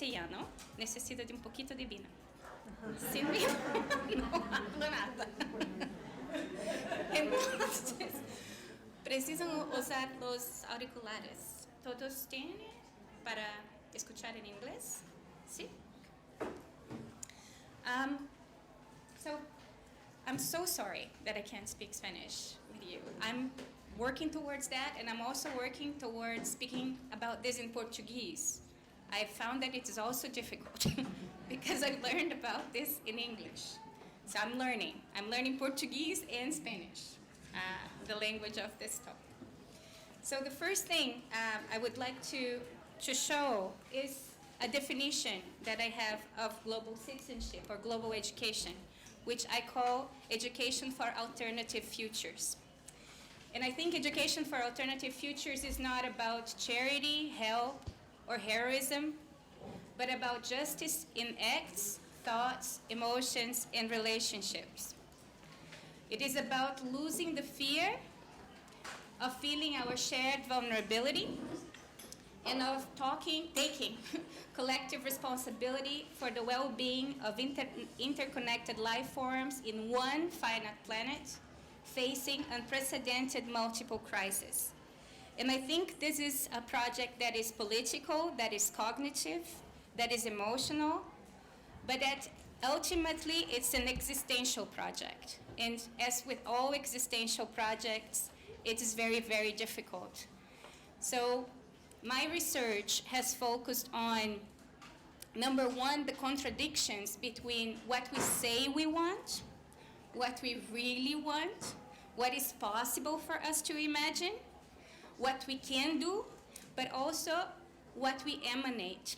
castellano, necesita de un poquito de vino. Sin vino, no hablo nada. Entonces, precisan usar los auriculares. ¿Todos tienen para escuchar en inglés? ¿Sí? So, I'm so sorry that I can't speak Spanish with you. I'm working towards that, and I'm also working towards speaking about this in Portuguese. I found that it is also difficult because I learned about this in English. So I'm learning Portuguese and Spanish, the language of this topic. So the first thing I would like to show is a definition that I have of global citizenship or global education, which I call education for alternative futures. And I think education for alternative futures is not about charity, help, or heroism, but about justice in acts, thoughts, emotions, and relationships. It is about losing the fear of feeling our shared vulnerability and of taking collective responsibility for the well-being of interconnected life forms in one finite planet facing unprecedented multiple crises. And I think this is a project that is political, that is cognitive, that is emotional, but that ultimately it's an existential project. And as with all existential projects, it is very, very difficult. So my research has focused on, number one, the contradictions between what we say we want, what we really want, what is possible for us to imagine, what we can do, but also what we emanate.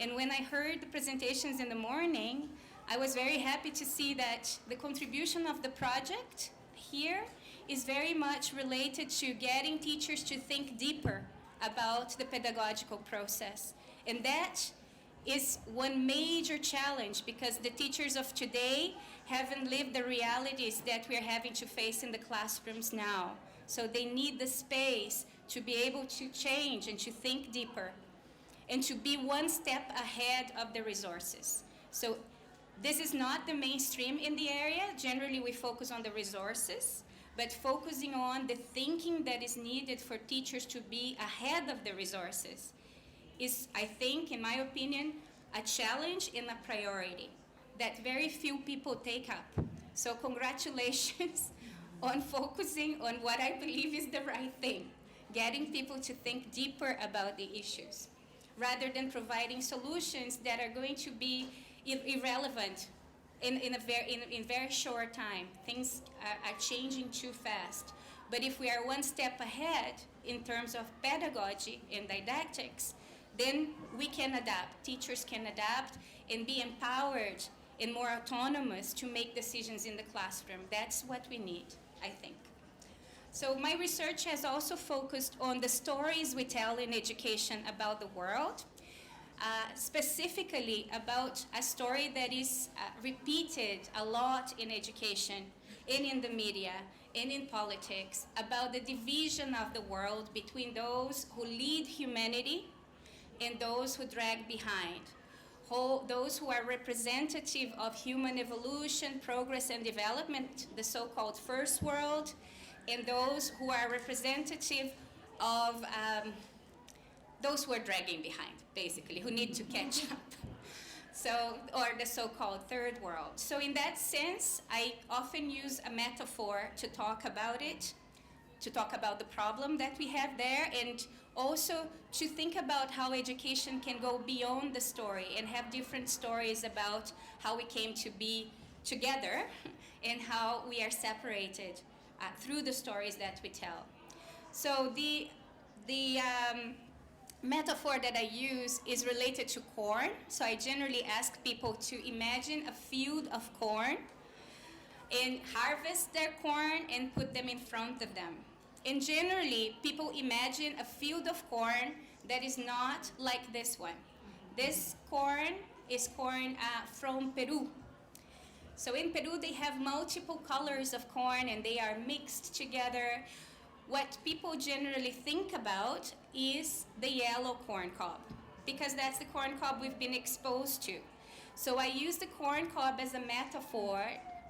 And when I heard the presentations in the morning, I was very happy to see that the contribution of the project here is very much related to getting teachers to think deeper about the pedagogical process. And that is one major challenge because the teachers of today haven't lived the realities that we're having to face in the classrooms now. So they need the space to be able to change and to think deeper and to be one step ahead of the resources. So this is not the mainstream in the area. Generally, we focus on the resources, but focusing on the thinking that is needed for teachers to be ahead of the resources is, I think, in my opinion, a challenge and a priority that very few people take up. So congratulations on focusing on what I believe is the right thing, getting people to think deeper about the issues, rather than providing solutions that are going to be irrelevant in very short time. Things are changing too fast. But if we are one step ahead in terms of pedagogy and didactics, then we can adapt. Teachers can adapt and be empowered and more autonomous to make decisions in the classroom. That's what we need, I think. So my research has also focused on the stories we tell in education about the world, specifically about a story that is repeated a lot in education and in the media and in politics about the division of the world between those who lead humanity and those who drag behind, those who are representative of human evolution, progress, and development, the so-called first world, and those who are representative of those who are dragging behind, basically, who need to catch up. So, or the so-called third world. So in that sense, I often use a metaphor to talk about it, to talk about the problem that we have there, and also to think about how education can go beyond the story and have different stories about how we came to be together and how we are separated through the stories that we tell. So the metaphor that I use is related to corn. So I generally ask people to imagine a field of corn and harvest their corn and put them in front of them. And generally, people imagine a field of corn that is not like this one. This corn is corn from Peru. So in Peru, they have multiple colors of corn and they are mixed together. What people generally think about is the yellow corn cob. because that's the corn cob we've been exposed to. So I use the corn cob as a metaphor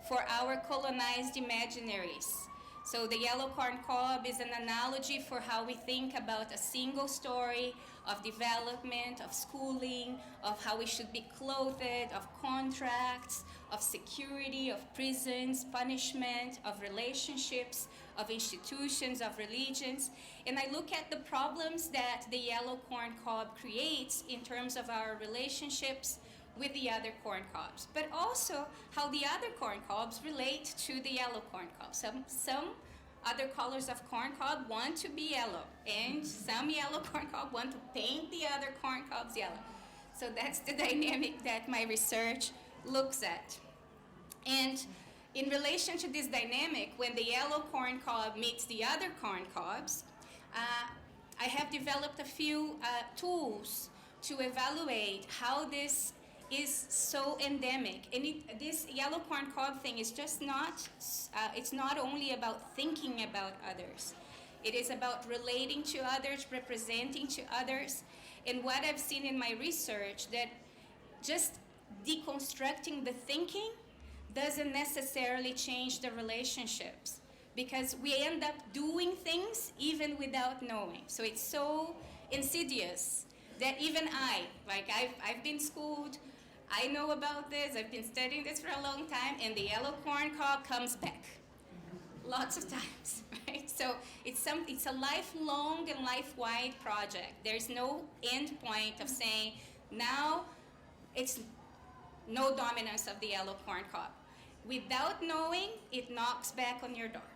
for our colonized imaginaries. So the yellow corn cob is an analogy for how we think about a single story of development, of schooling, of how we should be clothed, of contracts, of security, of prisons, punishment, of relationships, of institutions, of religions. And I look at the problems that the yellow corn cob creates in terms of our relationships with the other corn cobs, but also how the other corn cobs relate to the yellow corn cob. Some other colors of corn cob want to be yellow, and some yellow corn cob want to paint the other corn cobs yellow. So that's the dynamic that my research looks at. And in relation to this dynamic, when the yellow corn cob meets the other corn cobs, I have developed a few tools to evaluate how this is so endemic. And this yellow corn cob thing is just not, it's not only about thinking about others. It is about relating to others, representing to others. And what I've seen in my research, that just deconstructing the thinking doesn't necessarily change the relationships, because we end up doing things even without knowing. So it's so insidious that even I've been schooled, I know about this, I've been studying this for a long time, and the yellow corn cob comes back lots of times, right? So it's a lifelong and life-wide project. There's no end point of saying, now it's no dominance of the yellow corn cob. Without knowing, it knocks back on your door,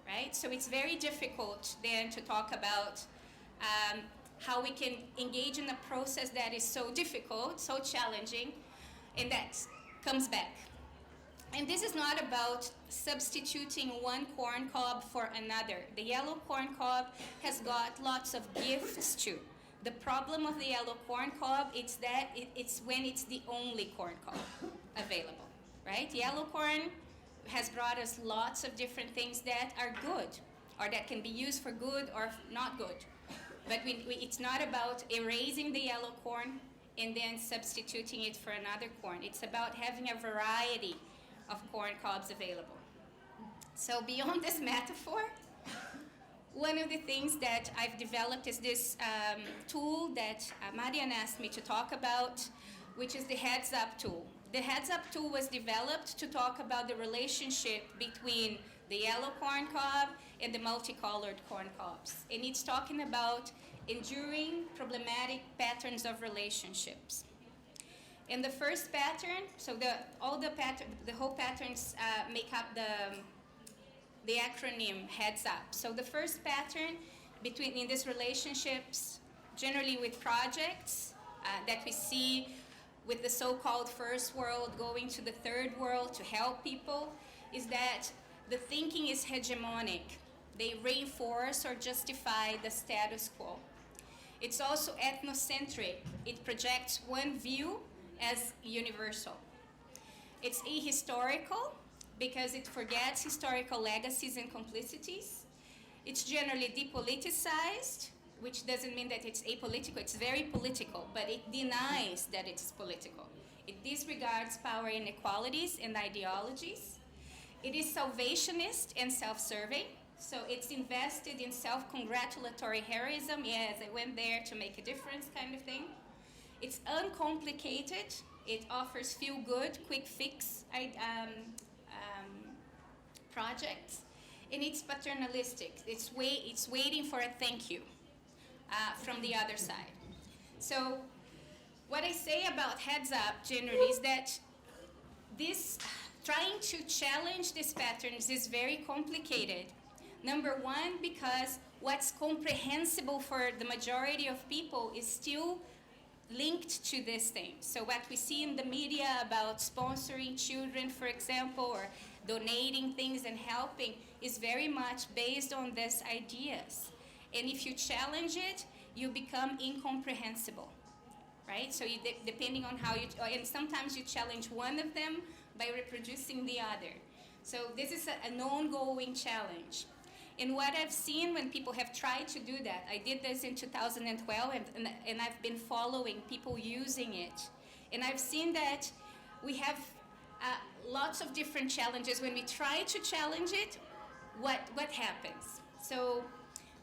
right? So it's very difficult then to talk about how we can engage in a process that is so difficult, so challenging, and that comes back. And this is not about substituting one corn cob for another. The yellow corn cob has got lots of gifts too. The problem of the yellow corn cob is that it's when it's the only corn cob available, right? Yellow corn has brought us lots of different things that are good, or that can be used for good or not good. But it's not about erasing the yellow corn and then substituting it for another corn. It's about having a variety of corn cobs available. So beyond this metaphor, one of the things that I've developed is this tool that Marian asked me to talk about, which is the Heads Up tool. The Heads Up tool was developed to talk about the relationship between the yellow corn cob and the multicolored corn cobs. And it's talking about enduring problematic patterns of relationships. And the first pattern, so the whole patterns make up the acronym Heads Up. So the first pattern in these relationships, generally with projects that we see with the so-called first world going to the third world to help people, is that the thinking is hegemonic. They reinforce or justify the status quo. It's also ethnocentric. It projects one view as universal. It's ahistorical because it forgets historical legacies and complicities. It's generally depoliticized, which doesn't mean that it's apolitical. It's very political, but it denies that it's political. It disregards power inequalities and ideologies. It is salvationist and self-serving. So it's invested in self-congratulatory heroism. Yes, I went there to make a difference kind of thing. It's uncomplicated. It offers feel-good, quick fix projects. And it's paternalistic. It's waiting for a thank you from the other side. So what I say about Heads Up generally is that this trying to challenge these patterns is very complicated. Number one, because what's comprehensible for the majority of people is still linked to this thing. So what we see in the media about sponsoring children, for example, or donating things and helping is very much based on these ideas. And if you challenge it, you become incomprehensible, right? So depending on how and sometimes you challenge one of them by reproducing the other. So this is an ongoing challenge. And what I've seen when people have tried to do that, I did this in 2012, and I've been following people using it. And I've seen that we have lots of different challenges. When we try to challenge it, what happens? So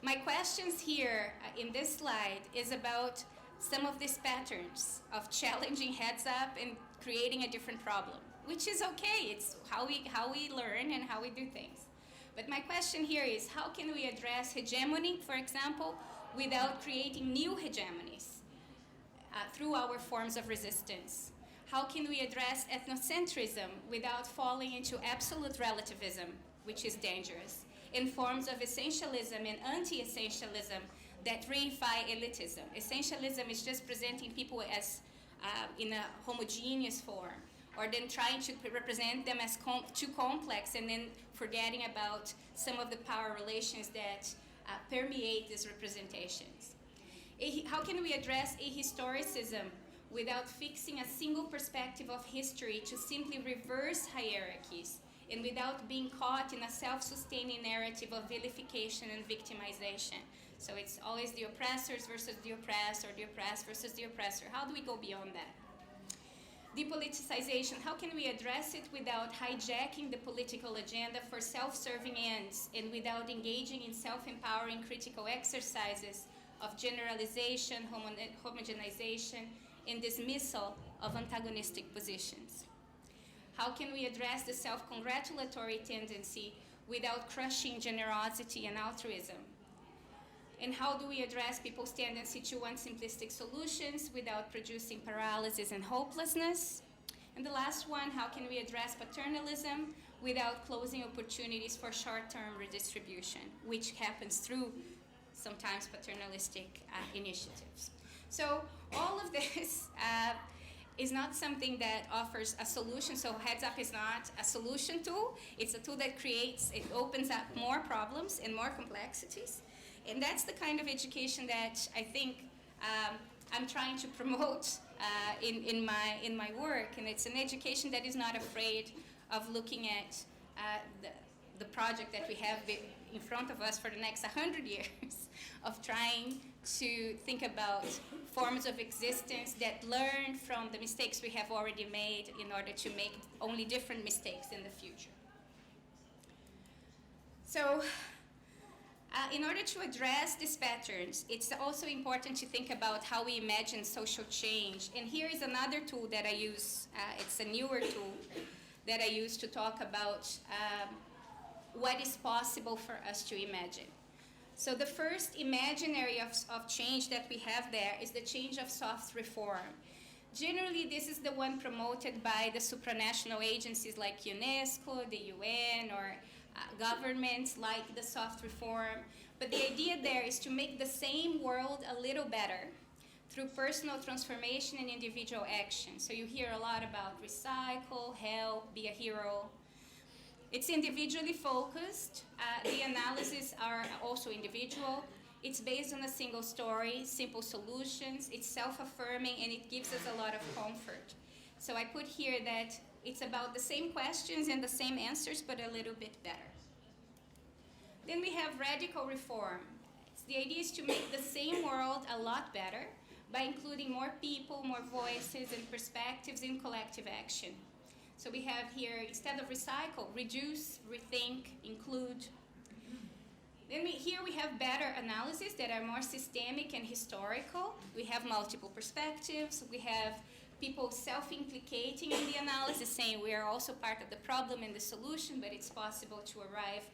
my questions here in this slide is about some of these patterns of challenging heads up and creating a different problem, which is okay. It's how we learn and how we do things. But my question here is, how can we address hegemony, for example, without creating new hegemonies through our forms of resistance? How can we address ethnocentrism without falling into absolute relativism, which is dangerous, in forms of essentialism and anti-essentialism that reify elitism? Essentialism is just presenting people as in a homogeneous form, or then trying to represent them as too complex, and then forgetting about some of the power relations that permeate these representations. How can we address ahistoricism without fixing a single perspective of history to simply reverse hierarchies, and without being caught in a self-sustaining narrative of vilification and victimization? So it's always the oppressors versus the oppressed, or the oppressed versus the oppressor. How do we go beyond that? Depoliticization, how can we address it without hijacking the political agenda for self-serving ends, and without engaging in self-empowering critical exercises of generalization, homogenization, and dismissal of antagonistic positions? How can we address the self-congratulatory tendency without crushing generosity and altruism? And how do we address people's tendency to want simplistic solutions without producing paralysis and hopelessness? And the last one, how can we address paternalism without closing opportunities for short-term redistribution, which happens through sometimes paternalistic initiatives? So all of this is not something that offers a solution. So Heads Up is not a solution tool. It's a tool that it opens up more problems and more complexities. And that's the kind of education that I think I'm trying to promote in my work. And it's an education that is not afraid of looking at the project that we have in front of us for the next 100 years, of trying to think about forms of existence that learn from the mistakes we have already made in order to make only different mistakes in the future. So, in order to address these patterns, it's also important to think about how we imagine social change. And here is another tool that I use. It's a newer tool that I use to talk about what is possible for us to imagine. So the first imaginary of change that we have there is the change of soft reform. Generally, this is the one promoted by the supranational agencies like UNESCO, the UN, or governments like the soft reform. But the idea there is to make the same world a little better through personal transformation and individual action. So you hear a lot about recycle, help, be a hero. It's individually focused. The analyses are also individual. It's based on a single story, simple solutions. It's self-affirming, and it gives us a lot of comfort. So I put here that it's about the same questions and the same answers, but a little bit better. Then we have radical reform. The idea is to make the same world a lot better by including more people, more voices, and perspectives in collective action. So we have here, instead of recycle, reduce, rethink, include. Then here we have better analyses that are more systemic and historical. We have multiple perspectives. We have people self-implicating in the analysis, saying we are also part of the problem and the solution, but it's possible to arrive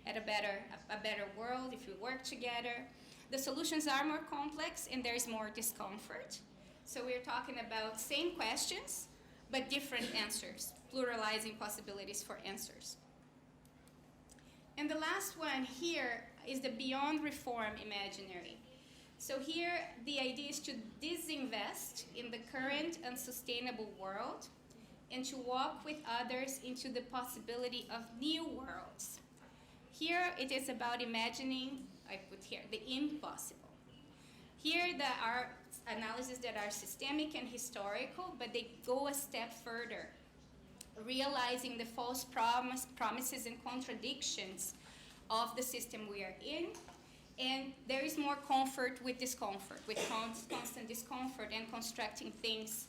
at a better world if we work together. The solutions are more complex, and there's more discomfort. So we're talking about same questions, but different answers, pluralizing possibilities for answers. And the last one here is the beyond reform imaginary. So here, the idea is to disinvest in the current unsustainable world and to walk with others into the possibility of new worlds. Here, it is about imagining, I put here, the impossible. Here, there are analyses that are systemic and historical, but they go a step further, realizing the false promises and contradictions of the system we are in. And there is more comfort with discomfort, with constant discomfort and constructing things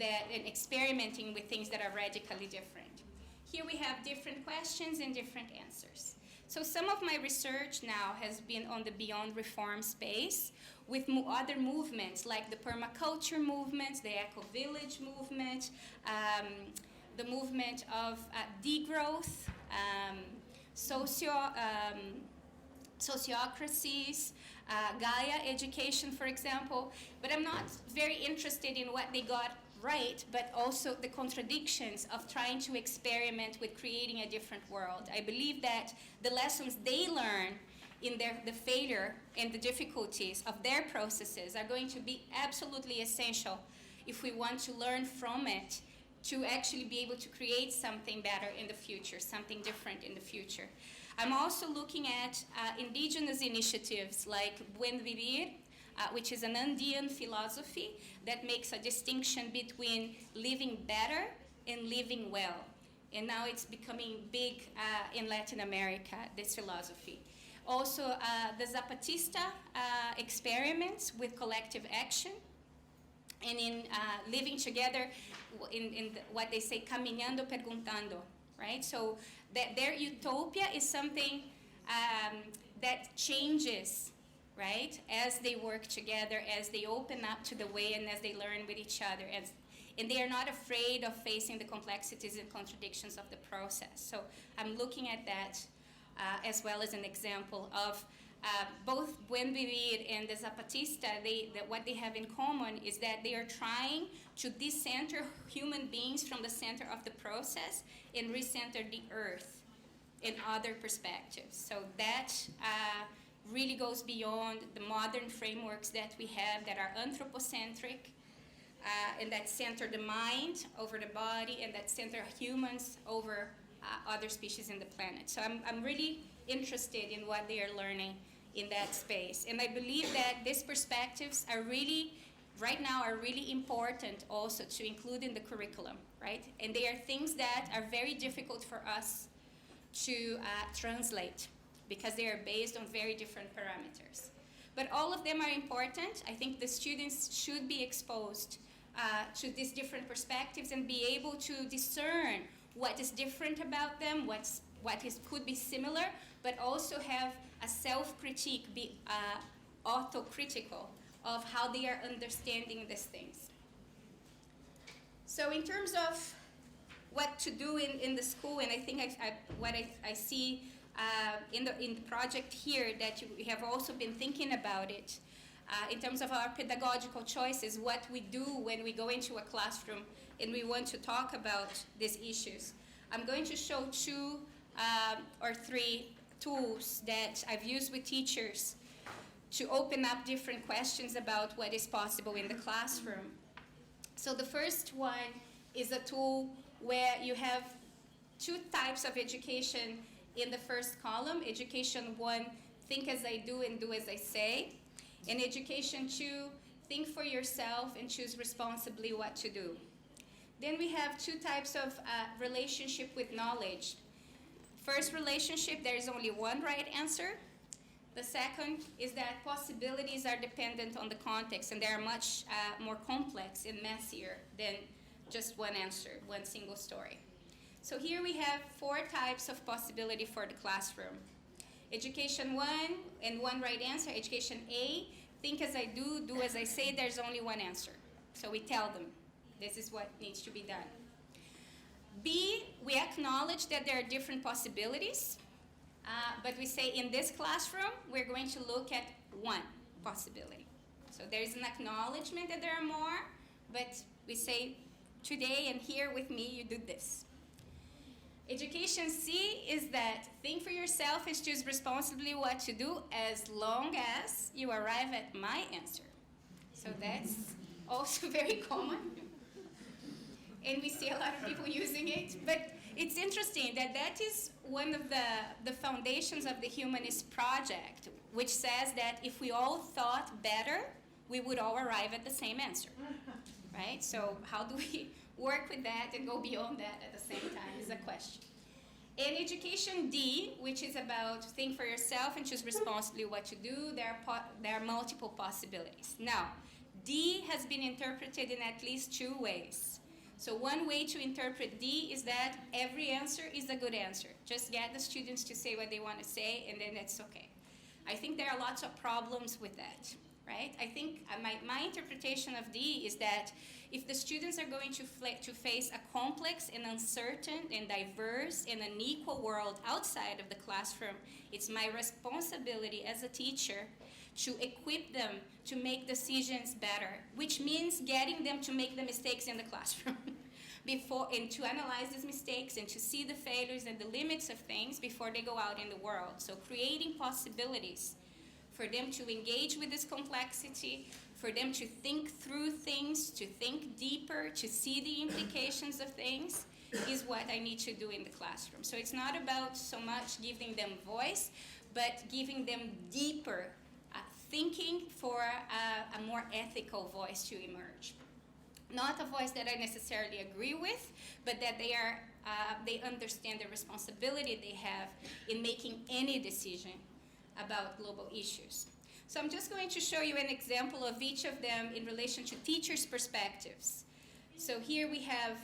and experimenting with things that are radically different. Here we have different questions and different answers. So some of my research now has been on the beyond reform space with other movements like the permaculture movement, the eco-village movement, the movement of degrowth, sociocracies, Gaia education, for example. But I'm not very interested in what they got right, but also the contradictions of trying to experiment with creating a different world. I believe that the lessons they learn in the failure and the difficulties of their processes are going to be absolutely essential if we want to learn from it to actually be able to create something better in the future, something different in the future. I'm also looking at indigenous initiatives like Buen Vivir, which is an Andean philosophy that makes a distinction between living better and living well. And now it's becoming big in Latin America, this philosophy. Also, the Zapatista experiments with collective action, and in living together in what they say, caminhando perguntando, right? So that their utopia is something that changes, right, as they work together, as they open up to the way, and as they learn with each other. And they are not afraid of facing the complexities and contradictions of the process. So I'm looking at that as well as an example of both Buen Vivir and the Zapatista. What they have in common is that they are trying to decenter human beings from the center of the process and recenter the earth in other perspectives. So that really goes beyond the modern frameworks that we have that are anthropocentric and that center the mind over the body and that center humans over other species in the planet. So I'm really interested in what they are learning in that space. And I believe that these perspectives are really, right now, are really important also to include in the curriculum, right? And they are things that are very difficult for us to translate because they are based on very different parameters. But all of them are important. I think the students should be exposed to these different perspectives and be able to discern what is different about them, could be similar, but also have a self-critique, be autocritical of how they are understanding these things. So in terms of what to do in the school, and I think what I see in the project here that we have also been thinking about it, in terms of our pedagogical choices, what we do when we go into a classroom and we want to talk about these issues. I'm going to show two or three tools that I've used with teachers to open up different questions about what is possible in the classroom. So the first one is a tool where you have two types of education in the first column. Education 1, think as I do and do as I say. And education 2, think for yourself and choose responsibly what to do. Then we have two types of relationship with knowledge. First relationship, there is only one right answer. The second is that possibilities are dependent on the context, and they are much more complex and messier than just one answer, one single story. So here we have 4 types of possibility for the classroom. Education 1 and one right answer. Education A, think as I do, do as I say, there's only one answer. So we tell them, this is what needs to be done. B, we acknowledge that there are different possibilities, but we say in this classroom, we're going to look at one possibility. So there's an acknowledgement that there are more, but we say, today and here with me, you do this. Education C is that think for yourself and choose responsibly what to do as long as you arrive at my answer. So that's also very common. And we see a lot of people using it. But it's interesting that that is one of the foundations of the Humanist Project, which says that if we all thought better, we would all arrive at the same answer, right? So how do we work with that and go beyond that at the same time is a question. In education D, which is about think for yourself and choose responsibly what to do, there are multiple possibilities. Now, D has been interpreted in at least two ways. So one way to interpret D is that every answer is a good answer. Just get the students to say what they want to say, and then that's okay. I think there are lots of problems with that, right? I think my interpretation of D is that if the students are going to face a complex and uncertain and diverse and unequal world outside of the classroom, it's my responsibility as a teacher to equip them to make decisions better, which means getting them to make the mistakes in the classroom and to analyze these mistakes and to see the failures and the limits of things before they go out in the world. So creating possibilities for them to engage with this complexity, for them to think through things, to think deeper, to see the implications of things, is what I need to do in the classroom. So it's not about so much giving them voice, but giving them deeper thinking for a more ethical voice to emerge. Not a voice that I necessarily agree with, but that they understand the responsibility they have in making any decision about global issues. So I'm just going to show you an example of each of them in relation to teachers' perspectives. So here we have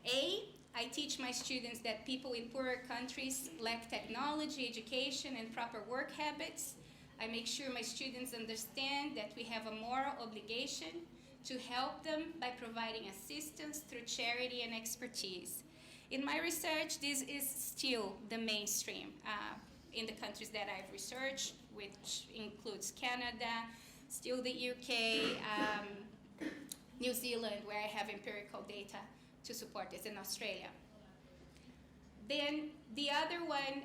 A, I teach my students that people in poorer countries lack technology, education, and proper work habits. I make sure my students understand that we have a moral obligation to help them by providing assistance through charity and expertise. In my research, this is still the mainstream in the countries that I've researched, which includes Canada, still the UK, New Zealand, where I have empirical data to support this, in Australia. Then the other one,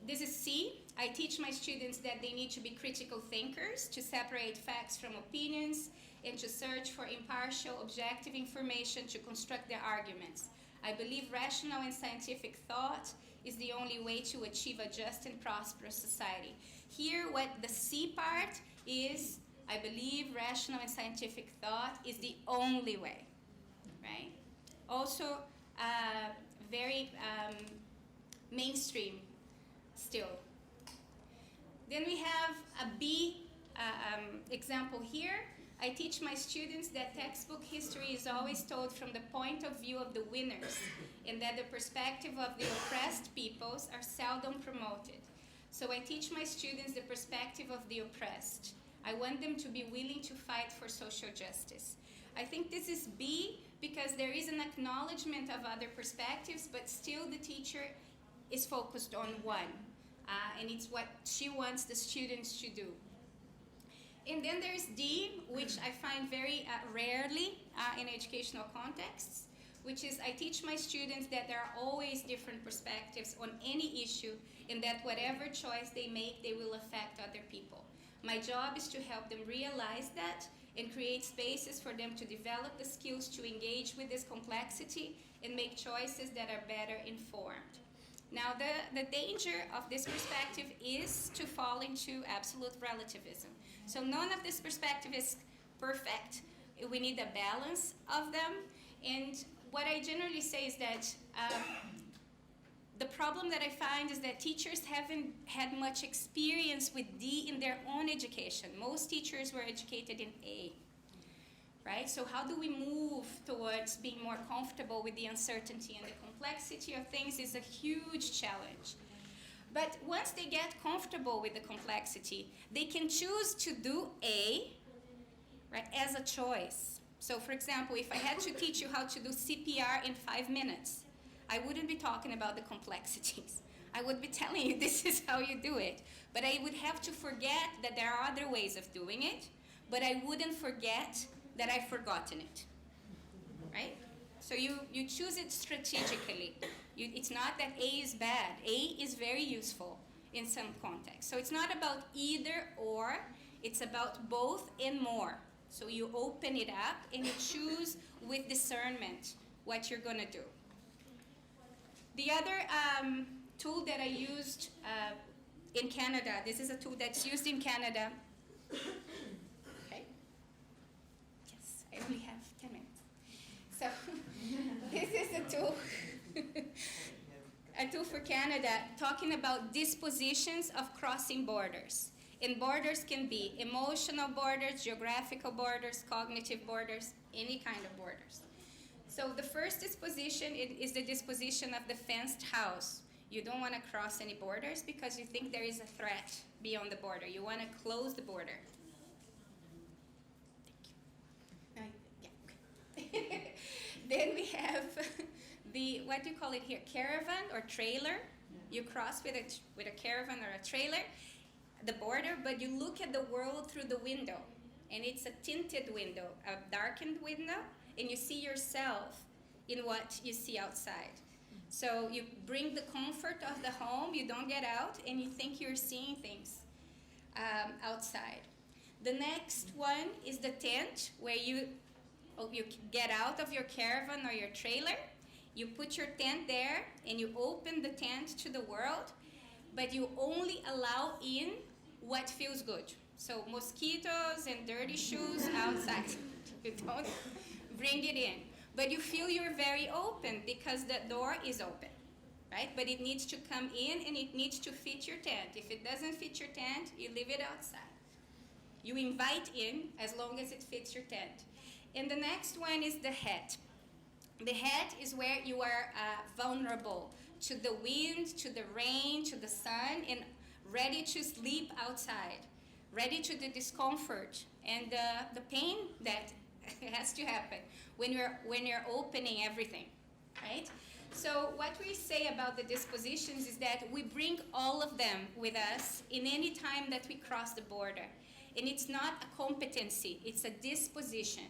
this is C. I teach my students that they need to be critical thinkers, to separate facts from opinions, and to search for impartial, objective information to construct their arguments. I believe rational and scientific thought is the only way to achieve a just and prosperous society. Here, what the C part is, I believe rational and scientific thought is the only way, right? Also, very mainstream still. Then we have a B example here. I teach my students that textbook history is always told from the point of view of the winners, and that the perspective of the oppressed peoples are seldom promoted. So I teach my students the perspective of the oppressed. I want them to be willing to fight for social justice. I think this is B because there is an acknowledgement of other perspectives, but still the teacher is focused on one. And it's what she wants the students to do. And then there's D, which I find very rarely in educational contexts, which is I teach my students that there are always different perspectives on any issue, and that whatever choice they make, they will affect other people. My job is to help them realize that and create spaces for them to develop the skills to engage with this complexity and make choices that are better informed. Now, the danger of this perspective is to fall into absolute relativism. So none of this perspective is perfect. We need a balance of them. And what I generally say is that the problem that I find is that teachers haven't had much experience with D in their own education. Most teachers were educated in A, right? So how do we move towards being more comfortable with the uncertainty and the complexity of things is a huge challenge. But once they get comfortable with the complexity, they can choose to do A, right, as a choice. So for example, if I had to teach you how to do CPR in 5 minutes, I wouldn't be talking about the complexities. I would be telling you this is how you do it. But I would have to forget that there are other ways of doing it, but I wouldn't forget that I've forgotten it, right? So you choose it strategically. It's not that A is bad. A is very useful in some contexts. So it's not about either or, it's about both and more. So you open it up and you choose with discernment what you're gonna do. The other tool that I used in Canada, this is a tool that's used in Canada. Okay. Yes, I only have 10 minutes. So this is a tool a tool for Canada, talking about dispositions of crossing borders. And borders can be emotional borders, geographical borders, cognitive borders, any kind of borders. So the first disposition is the disposition of the fenced house. You don't want to cross any borders because you think there is a threat beyond the border. You want to close the border. Thank you. Yeah, okay. Then we have the, what do you call it here, caravan or trailer. You cross with a caravan or a trailer, the border, but you look at the world through the window. And it's a tinted window, a darkened window, and you see yourself in what you see outside. So you bring the comfort of the home, you don't get out, and you think you're seeing things outside. The next one is the tent, where you get out of your caravan or your trailer, you put your tent there, and you open the tent to the world, but you only allow in what feels good. So mosquitoes and dirty shoes outside. You don't bring it in. But you feel you're very open because the door is open, right? But it needs to come in and it needs to fit your tent. If it doesn't fit your tent, you leave it outside. You invite in as long as it fits your tent. And the next one is the hat. The hat is where you are vulnerable to the wind, to the rain, to the sun, and ready to sleep outside, ready to the discomfort and the pain that has to happen when you're opening everything, right? So what we say about the dispositions is that we bring all of them with us in any time that we cross the border. And it's not a competency, it's a disposition.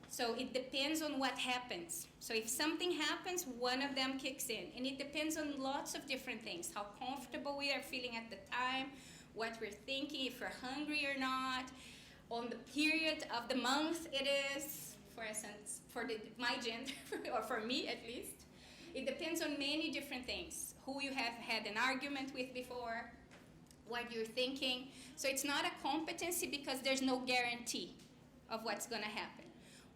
So it depends on what happens. So if something happens, one of them kicks in. And it depends on lots of different things, how comfortable we are feeling at the time, what we're thinking, if we're hungry or not, on the period of the month it is, for instance, for my gender, or for me at least. It depends on many different things, who you have had an argument with before, what you're thinking. So it's not a competency because there's no guarantee of what's going to happen.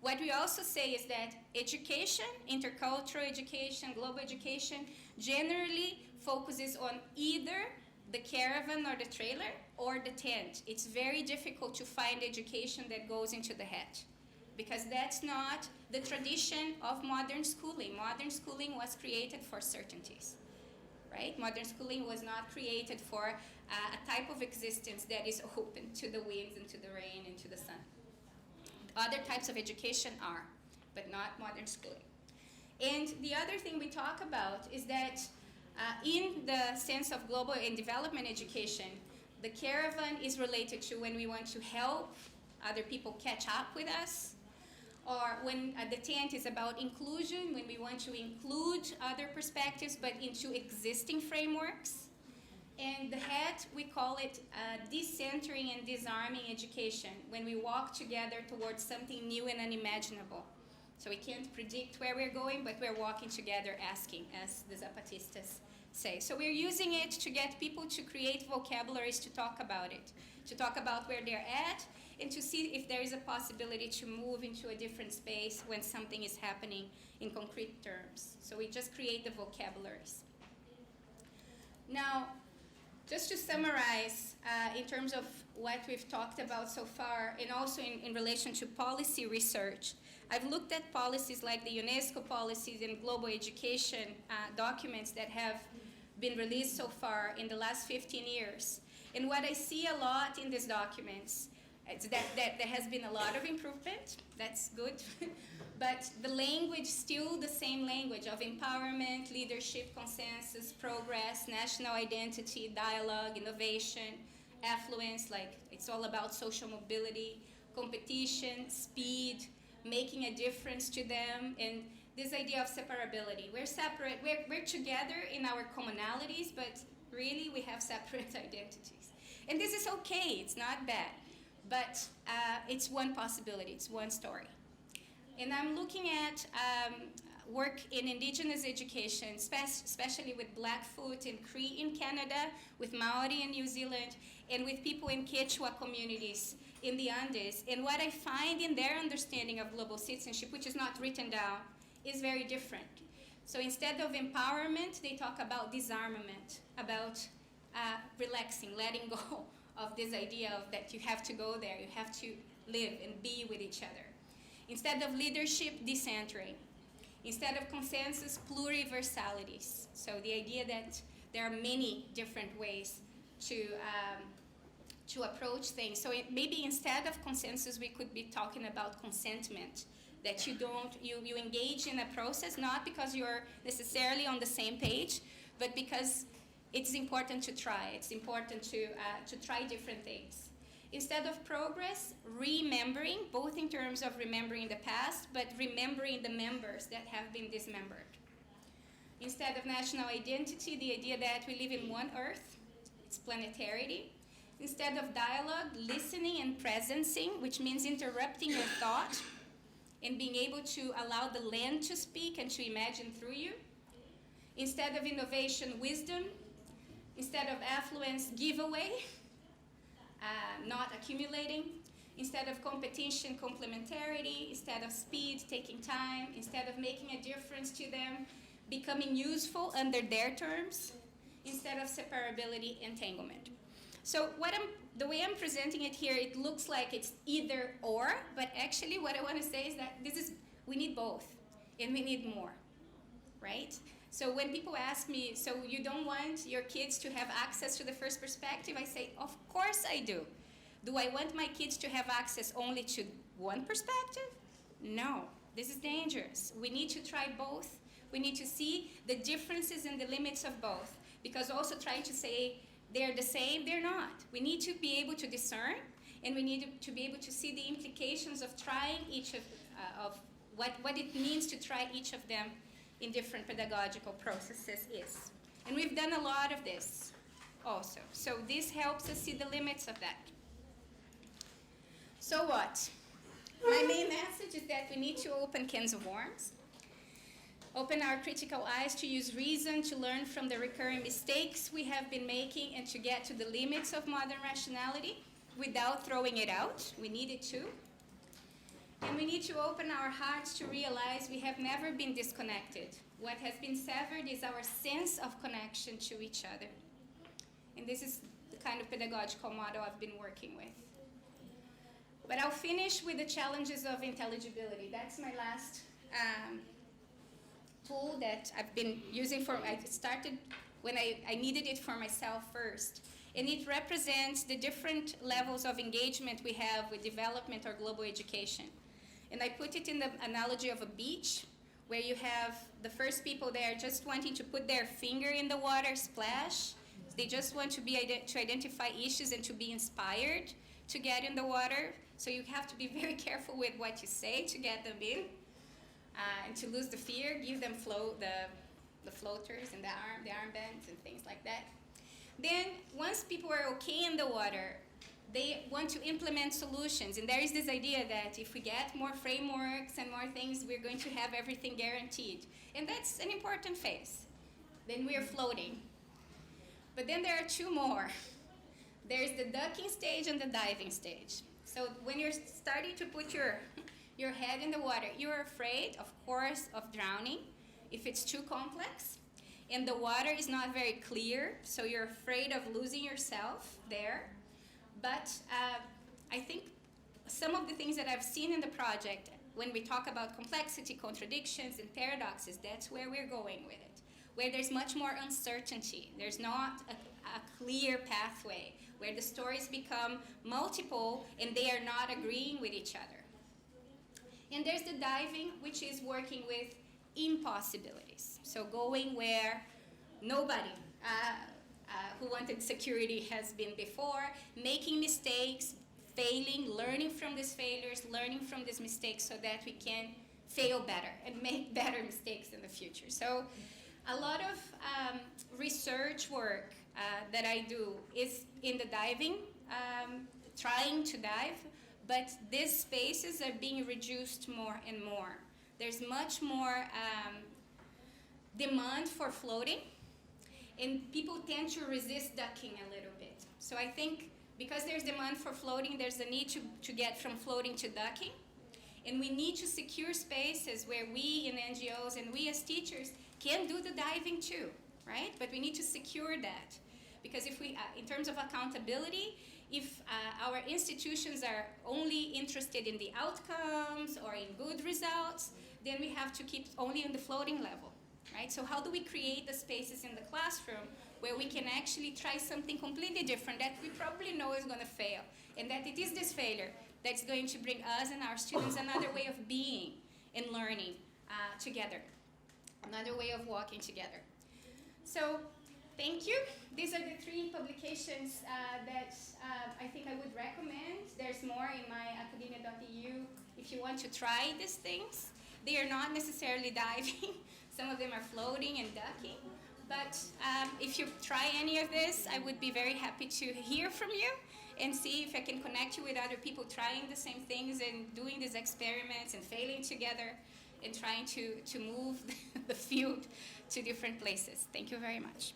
What we also say is that education, intercultural education, global education, generally focuses on either the caravan or the trailer or the tent. It's very difficult to find education that goes into the hat because that's not the tradition of modern schooling. Modern schooling was created for certainties, right? Modern schooling was not created for a type of existence that is open to the winds and to the rain and to the sun. Other types of education are, but not modern schooling. And the other thing we talk about is that in the sense of global and development education, the caravan is related to when we want to help other people catch up with us, or when the tent is about inclusion, when we want to include other perspectives but into existing frameworks. And the hat, we call it decentering and disarming education, when we walk together towards something new and unimaginable. So we can't predict where we're going, but we're walking together asking, as the Zapatistas say. So we're using it to get people to create vocabularies to talk about it, to talk about where they're at, and to see if there is a possibility to move into a different space when something is happening in concrete terms. So we just create the vocabularies. Now, just to summarize, in terms of what we've talked about so far, and also in relation to policy research, I've looked at policies like the UNESCO policies and global education documents that have been released so far in the last 15 years. And what I see a lot in these documents is that there has been a lot of improvement. That's good. But the language, still the same language of empowerment, leadership, consensus, progress, national identity, dialogue, innovation, affluence, like it's all about social mobility, competition, speed, making a difference to them, and this idea of separability. We're separate, we're together in our commonalities, but really we have separate identities. And this is okay, it's not bad, but it's one possibility, it's one story. And I'm looking at work in Indigenous education, especially with Blackfoot and Cree in Canada, with Maori in New Zealand, and with people in Quechua communities in the Andes. And what I find in their understanding of global citizenship, which is not written down, is very different. So instead of empowerment, they talk about disarmament, about relaxing, letting go of this idea of that you have to go there, you have to live and be with each other. Instead of leadership, decentering. Instead of consensus, pluriversalities. So the idea that there are many different ways to approach things. So maybe instead of consensus, we could be talking about consentment. That you engage in a process not because you're necessarily on the same page, but because it's important to try. It's important to try different things. Instead of progress, remembering, both in terms of remembering the past, but remembering the members that have been dismembered. Instead of national identity, the idea that we live in one earth, it's planetarity. Instead of dialogue, listening and presencing, which means interrupting your thought and being able to allow the land to speak and to imagine through you. Instead of innovation, wisdom. Instead of affluence, giveaway, not accumulating. Instead of competition, complementarity. Instead of speed, taking time. Instead of making a difference to them, becoming useful under their terms. Instead of separability, entanglement. So the way I'm presenting it here, it looks like it's either or, but actually what I want to say is that we need both, and we need more, right? So when people ask me, so you don't want your kids to have access to the first perspective, I say, of course I do. Do I want my kids to have access only to one perspective? No, this is dangerous. We need to try both. We need to see the differences and the limits of both, because also trying to say they're the same, they're not. We need to be able to discern, and we need to be able to see the implications of trying each of what it means to try each of them in different pedagogical processes is. And we've done a lot of this also. So this helps us see the limits of that. So what? My main message is that we need to open cans of worms. Open our critical eyes to use reason to learn from the recurring mistakes we have been making and to get to the limits of modern rationality without throwing it out. We need it too. And we need to open our hearts to realize we have never been disconnected. What has been severed is our sense of connection to each other. And this is the kind of pedagogical model I've been working with. But I'll finish with the challenges of intelligibility. That's my last tool that I've been using I started when I needed it for myself first. And it represents the different levels of engagement we have with development or global education. And I put it in the analogy of a beach, where you have the first people there just wanting to put their finger in the water, splash. They just want to identify issues and to be inspired to get in the water. So you have to be very careful with what you say to get them in. And to lose the fear, give them the floaters and the armbands and things like that. Then, once people are okay in the water, they want to implement solutions. And there is this idea that if we get more frameworks and more things, we're going to have everything guaranteed. And that's an important phase. Then we are floating. But then there are two more. There's the ducking stage and the diving stage. So when you're starting to put your head in the water, you're afraid, of course, of drowning if it's too complex. And the water is not very clear, so you're afraid of losing yourself there. But I think some of the things that I've seen in the project, when we talk about complexity, contradictions, and paradoxes, that's where we're going with it. Where there's much more uncertainty. There's not a clear pathway, where the stories become multiple and they are not agreeing with each other. And there's the diving, which is working with impossibilities. So going where nobody who wanted security has been before, making mistakes, failing, learning from these failures, learning from these mistakes so that we can fail better and make better mistakes in the future. So a lot of research work that I do is in the diving, trying to dive, but these spaces are being reduced more and more. There's much more demand for floating, and people tend to resist ducking a little bit. So I think because there's demand for floating, there's a need to get from floating to ducking. And we need to secure spaces where we in NGOs and we as teachers can do the diving too, right? But we need to secure that. Because if we, in terms of accountability, if our institutions are only interested in the outcomes or in good results, then we have to keep only on the floating level, right? So how do we create the spaces in the classroom where we can actually try something completely different that we probably know is going to fail, and that it is this failure that's going to bring us and our students another way of being and learning together, another way of walking together. So thank you. These are the 3 publications that I think I would recommend. There's more in my academia.eu if you want to try these things. They are not necessarily diving. Some of them are floating and ducking. But if you try any of this, I would be very happy to hear from you and see if I can connect you with other people trying the same things and doing these experiments and failing together and trying to move the field to different places. Thank you very much.